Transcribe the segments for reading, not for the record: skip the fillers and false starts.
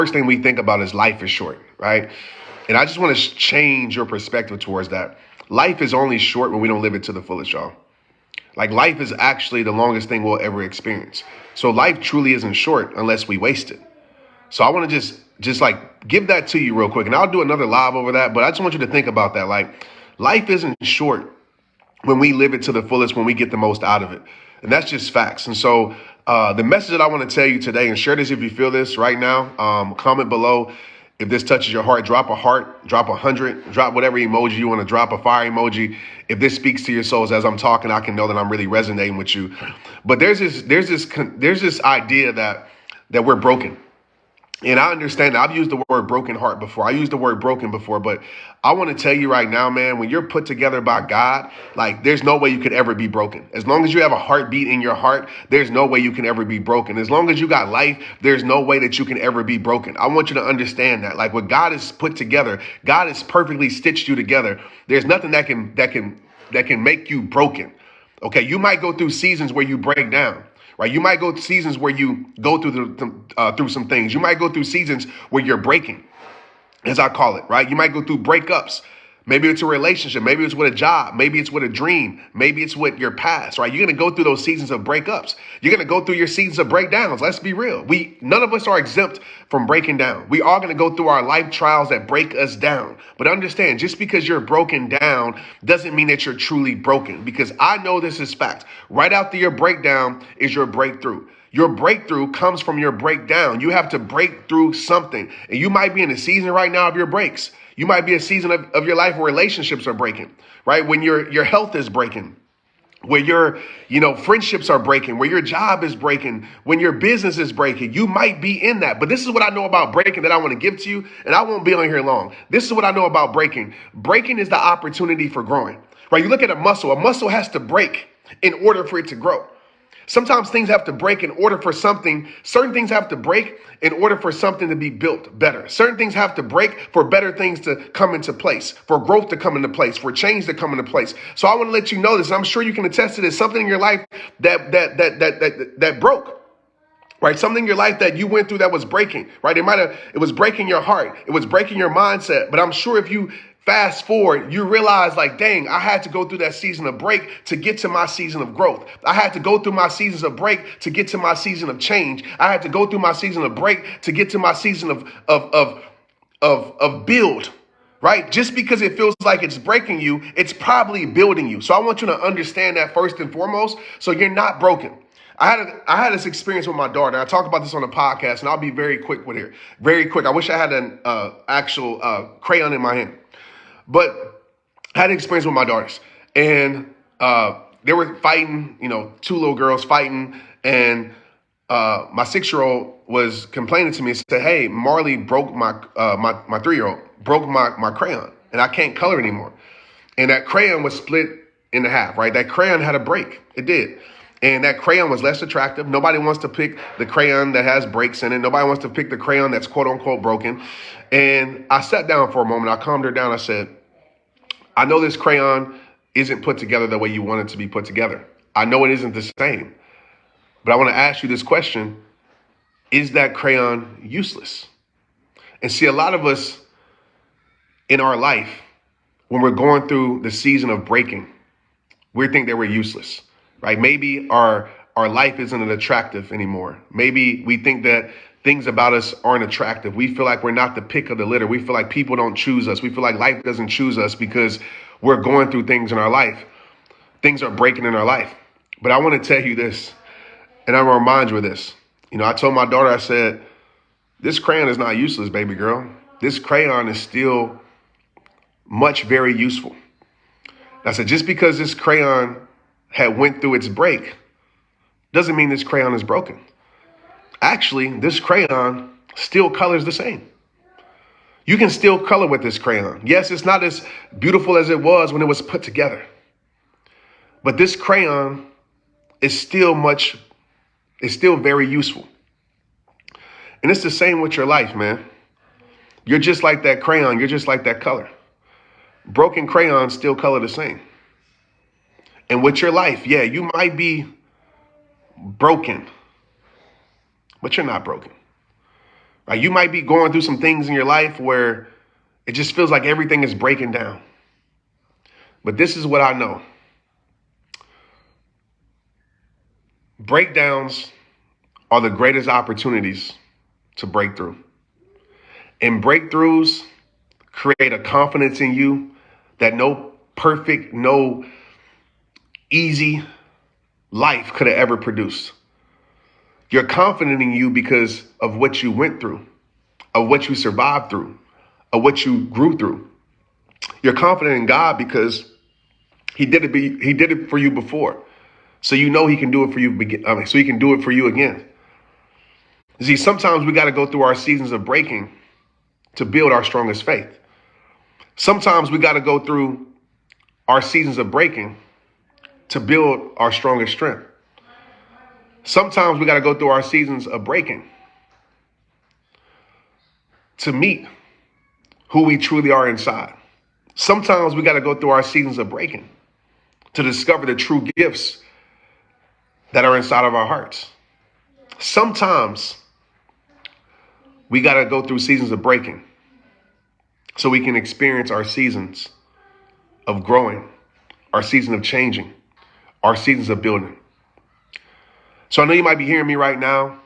first thing we think about is life is short, right? And I just want to change your perspective towards that. Life is only short when we don't live it to the fullest, y'all. Like life is actually the longest thing we'll ever experience. So life truly isn't short unless we waste it. So I want to just like give that to you real quick. And I'll do another live over that. But I just want you to think about that. Like life isn't short when we live it to the fullest, when we get the most out of it. And that's just facts. And so the message that I want to tell you today, and share this if you feel this right now, comment below. If this touches your heart, drop 100, drop whatever emoji you want to drop, a fire emoji. If this speaks to your souls as I'm talking, I can know that I'm really resonating with you. But there's this idea that we're broken. And I understand that. I've used the word broken heart before. I used the word broken before, but I want to tell you right now, man, when you're put together by God, like there's no way you could ever be broken. As long as you have a heartbeat in your heart, there's no way you can ever be broken. As long as you got life, there's no way that you can ever be broken. I want you to understand that. Like what God has put together, God has perfectly stitched you together. There's nothing that can make you broken. Okay, you might go through seasons where you break down. Right, you might go through seasons where you go through some things. You might go through seasons where you're breaking, as I call it. Right, you might go through breakups. Maybe it's a relationship. Maybe it's with a job. Maybe it's with a dream. Maybe it's with your past. Right, you're gonna go through those seasons of breakups. You're gonna go through your seasons of breakdowns. Let's be real. None of us are exempt from breaking down. We are gonna go through our life trials that break us down. But understand, just because you're broken down doesn't mean that you're truly broken. Because I know this is fact. Right after your breakdown is your breakthrough. Your breakthrough comes from your breakdown. You have to break through something. And you might be in a season right now of your breaks. You might be a season of your life where relationships are breaking, right? When your health is breaking, where your friendships are breaking, where your job is breaking, when your business is breaking. You might be in that. But this is what I know about breaking that I want to give to you, and I won't be on here long. This is what I know about breaking. Breaking is the opportunity for growing, right? You look at a muscle. A muscle has to break in order for it to grow. Sometimes things have to break in order for certain things have to break in order for something to be built better. Certain things have to break for better things to come into place, for growth to come into place, for change to come into place. So I want to let you know this, and I'm sure you can attest to this, something in your life that broke. Right? Something in your life that you went through that was breaking, right? It was breaking your heart. It was breaking your mindset. But I'm sure if you fast forward, you realize like, dang, I had to go through that season of break to get to my season of growth. I had to go through my seasons of break to get to my season of change. I had to go through my season of break to get to my season of build. Right? Just because it feels like it's breaking you, it's probably building you. So I want you to understand that first and foremost, so you're not broken. I had this experience with my daughter. I talked about this on the podcast, and I'll be very quick with it. Very quick. I wish I had an actual crayon in my hand. But I had an experience with my daughters, and they were fighting, two little girls fighting, and my 6-year-old was complaining to me and said, hey, Marley broke my 3-year-old, broke my crayon, and I can't color anymore. And that crayon was split in half, right? That crayon had a break. It did. And that crayon was less attractive. Nobody wants to pick the crayon that has breaks in it. Nobody wants to pick the crayon that's quote unquote broken. And I sat down for a moment. I calmed her down. I said, I know this crayon isn't put together the way you want it to be put together. I know it isn't the same. But I want to ask you this question. Is that crayon useless? And see, a lot of us in our life, when we're going through the season of breaking, we think that we're useless. Right? Maybe our life isn't attractive anymore. Maybe we think that things about us aren't attractive. We feel like we're not the pick of the litter. We feel like people don't choose us. We feel like life doesn't choose us because we're going through things in our life. Things are breaking in our life. But I want to tell you this, and I want to remind you of this. I told my daughter, I said, this crayon is not useless, baby girl. This crayon is still very useful. I said, just because this crayon had went through its break doesn't mean this crayon is broken. Actually, this crayon still colors the same. You can still color with this crayon. Yes, it's not as beautiful as it was when it was put together. But this crayon is still very useful. And it's the same with your life, man. You're just like that crayon. You're just like that color. Broken crayons still color the same. And with your life, yeah, you might be broken, but you're not broken, Like, you might be going through some things in your life where it just feels like everything is breaking down. But this is what I know. Breakdowns are the greatest opportunities to break through. And breakthroughs create a confidence in you that no perfect, no easy life could have ever produced. You're confident in you because of what you went through, of what you survived through, of what you grew through. You're confident in God because he did it for you before. So you know he can do it for you. So he can do it for you again. See, sometimes we got to go through our seasons of breaking to build our strongest faith. Sometimes we got to go through our seasons of breaking to build our strongest strength. Sometimes we got to go through our seasons of breaking to meet who we truly are inside. Sometimes we got to go through our seasons of breaking to discover the true gifts that are inside of our hearts. Sometimes we got to go through seasons of breaking so we can experience our seasons of growing, our season of changing, our seasons of building. So I know you might be hearing me right now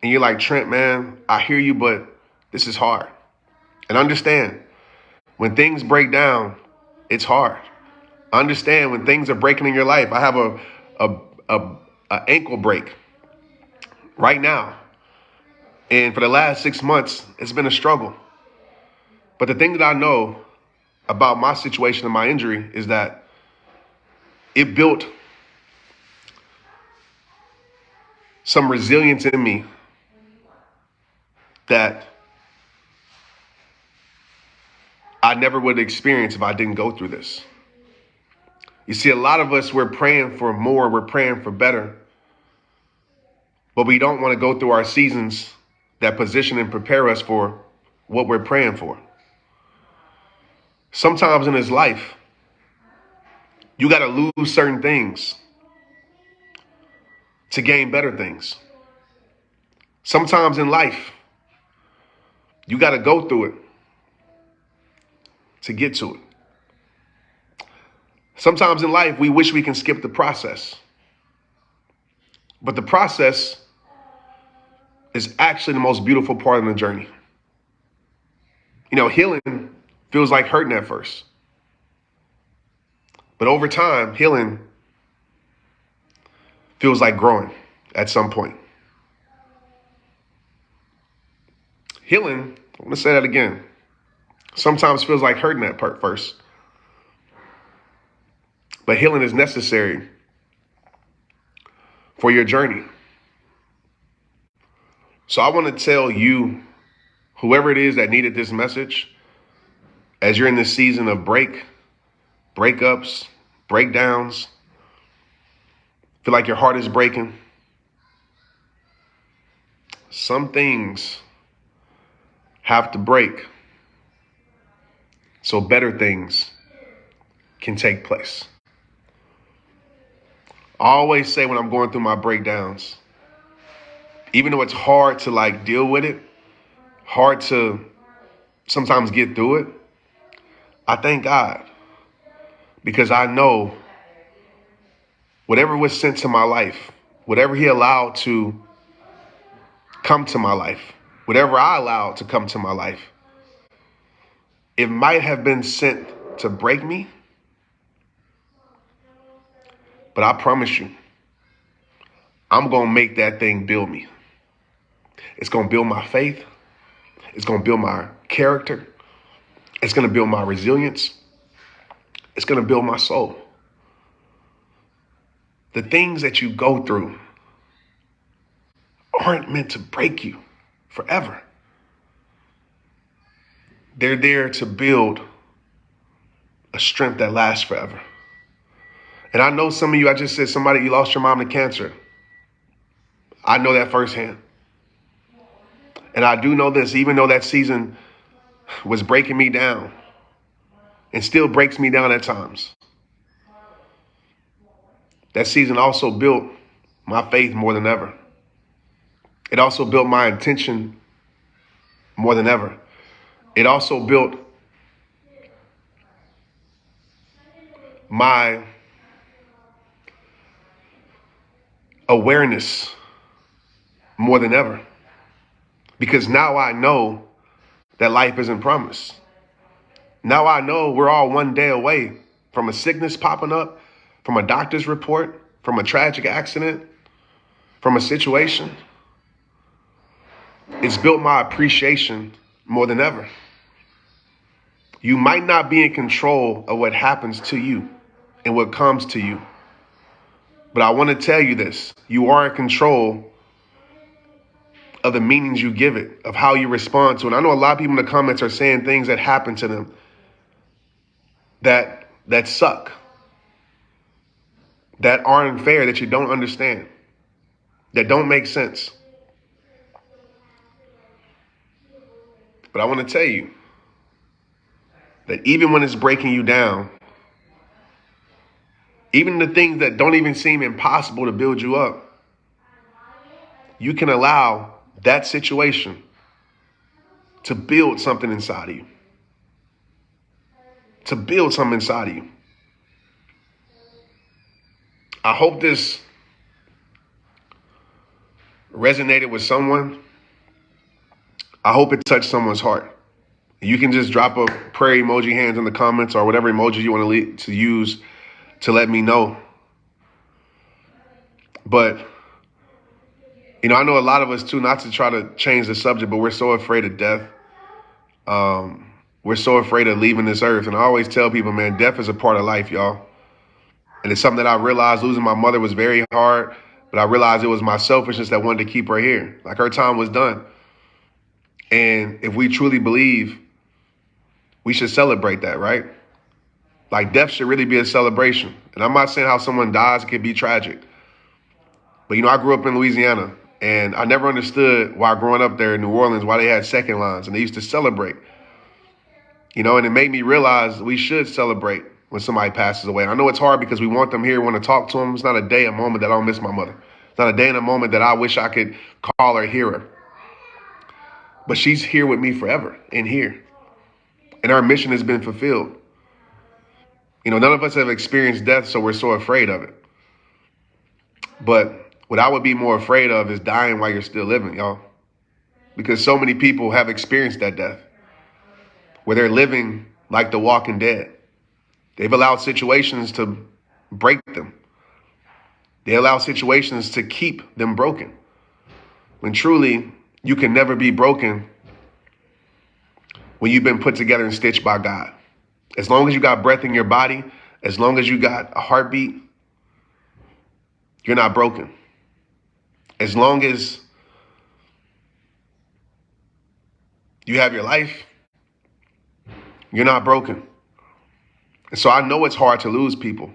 and you're like, Trent, man, I hear you, but this is hard. And understand, when things break down, it's hard. Understand, when things are breaking in your life. I have a ankle break right now. And for the last 6 months, it's been a struggle. But the thing that I know about my situation and my injury is that it built some resilience in me that I never would experience if I didn't go through this. You see, a lot of us, we're praying for more, we're praying for better, but we don't want to go through our seasons that position and prepare us for what we're praying for. Sometimes in this life, you got to lose certain things to gain better things. Sometimes in life, you got to go through it to get to it. Sometimes in life, we wish we can skip the process. But the process is actually the most beautiful part of the journey. You know, healing feels like hurting at first. But over time, healing feels like growing at some point. Healing, I'm going to say that again, sometimes feels like hurting at first. But healing is necessary for your journey. So I want to tell you, whoever it is that needed this message, as you're in this season of breakups, breakdowns, feel like your heart is breaking. Some things have to break so better things can take place. I always say when I'm going through my breakdowns, even though it's hard to deal with it, hard to sometimes get through it, I thank God, because I know whatever was sent to my life, whatever he allowed to come to my life, whatever I allowed to come to my life, it might have been sent to break me, but I promise you, I'm going to make that thing build me. It's going to build my faith. It's going to build my character. It's going to build my resilience. It's going to build my soul. The things that you go through aren't meant to break you forever. They're there to build a strength that lasts forever. And I know some of you, I just said somebody, you lost your mom to cancer. I know that firsthand. And I do know this, even though that season was breaking me down and still breaks me down at times, that season also built my faith more than ever. It also built my intention more than ever. It also built my awareness more than ever. Because now I know that life isn't promised. Now I know we're all one day away from a sickness popping up, from a doctor's report, from a tragic accident, from a situation. It's built my appreciation more than ever. You might not be in control of what happens to you and what comes to you. But I want to tell you this. You are in control of the meanings you give it, of how you respond to it. And I know a lot of people in the comments are saying things that happen to them that suck, that aren't fair, that you don't understand, that don't make sense. But I want to tell you that even when it's breaking you down, even the things that don't even seem impossible to build you up, you can allow that situation to build something inside of you. To build something inside of you. I hope this resonated with someone. I hope it touched someone's heart. You can just drop a prayer emoji hands in the comments or whatever emoji you want to use to let me know. But, I know a lot of us too, not to try to change the subject, but we're so afraid of death. We're so afraid of leaving this earth. And I always tell people, man, death is a part of life, y'all. And it's something that I realized losing my mother was very hard, but I realized it was my selfishness that wanted to keep her here. Like, her time was done. And if we truly believe, we should celebrate that, right? Like, death should really be a celebration. And I'm not saying how someone dies can be tragic. But, I grew up in Louisiana, and I never understood why growing up there in New Orleans, why they had second lines, and they used to celebrate. And it made me realize we should celebrate when somebody passes away. And I know it's hard because we want them here, we want to talk to them. It's not a day, a moment that I don't miss my mother. It's not a day and a moment that I wish I could call her, hear her. But she's here with me forever in here. And our mission has been fulfilled. None of us have experienced death, so we're so afraid of it. But what I would be more afraid of is dying while you're still living, y'all. Because so many people have experienced that death, where they're living like the walking dead. They've allowed situations to break them. They allow situations to keep them broken. When truly, you can never be broken when you've been put together and stitched by God. As long as you got breath in your body, as long as you got a heartbeat, you're not broken. As long as you have your life, you're not broken. And so I know it's hard to lose people,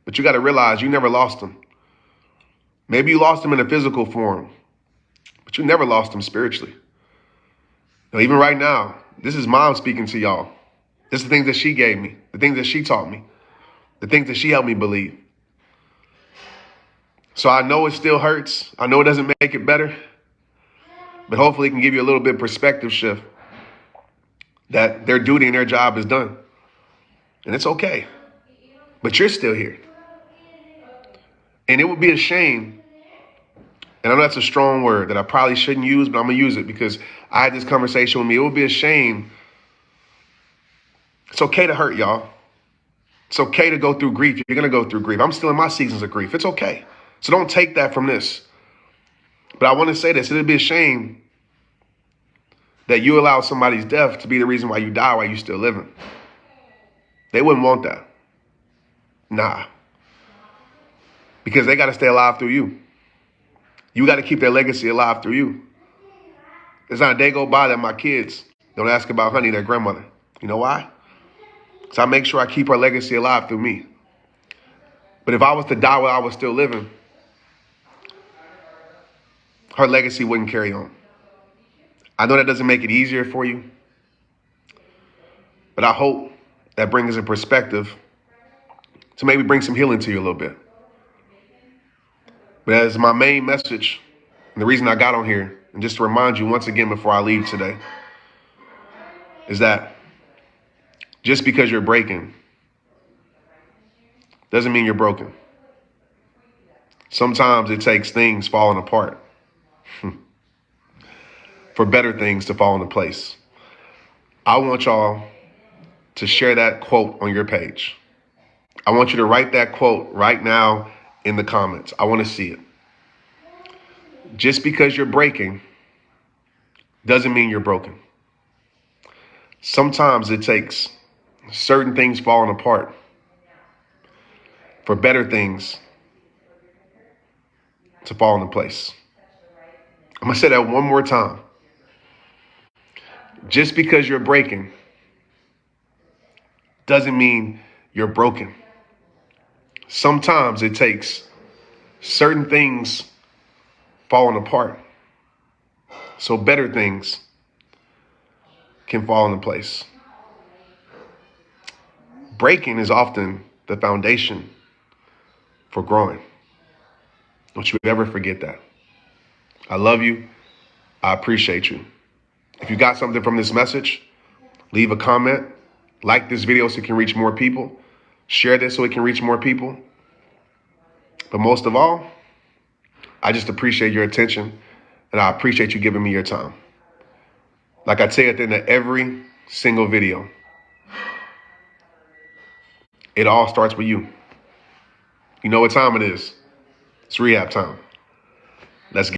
but you got to realize you never lost them. Maybe you lost them in a physical form, but you never lost them spiritually. Now, even right now, this is Mom speaking to y'all. This is the things that she gave me, the things that she taught me, the things that she helped me believe. So I know it still hurts. I know it doesn't make it better, but hopefully it can give you a little bit of perspective shift that their duty and their job is done. And it's okay, but you're still here. And it would be a shame, and I know that's a strong word that I probably shouldn't use, but I'm going to use it because I had this conversation with me. It would be a shame. It's okay to hurt, y'all. It's okay to go through grief. You're going to go through grief. I'm still in my seasons of grief. It's okay. So don't take that from this. But I want to say this. It would be a shame that you allow somebody's death to be the reason why you die while you're still living. They wouldn't want that. Nah. Because they got to stay alive through you. You got to keep their legacy alive through you. There's not a day go by that my kids don't ask about Honey, their grandmother. You know why? Because I make sure I keep her legacy alive through me. But if I was to die while I was still living, her legacy wouldn't carry on. I know that doesn't make it easier for you, but I hope that brings a perspective to maybe bring some healing to you a little bit. But as my main message, and the reason I got on here, and just to remind you once again before I leave today, is that just because you're breaking doesn't mean you're broken. Sometimes it takes things falling apart for better things to fall into place. I want y'all to share that quote on your page. I want you to write that quote right now in the comments. I want to see it. Just because you're breaking doesn't mean you're broken. Sometimes it takes certain things falling apart for better things to fall into place. I'm going to say that one more time. Just because you're breaking doesn't mean you're broken. Sometimes it takes certain things falling apart so better things can fall into place. Breaking is often the foundation for growing. Don't you ever forget that. I love you. I appreciate you. If you got something from this message, leave a comment. Like this video so it can reach more people. Share this so it can reach more people. But most of all, I just appreciate your attention and I appreciate you giving me your time. Like I say at the end of every single video, it all starts with you. You know what time it is. It's rehab time. Let's get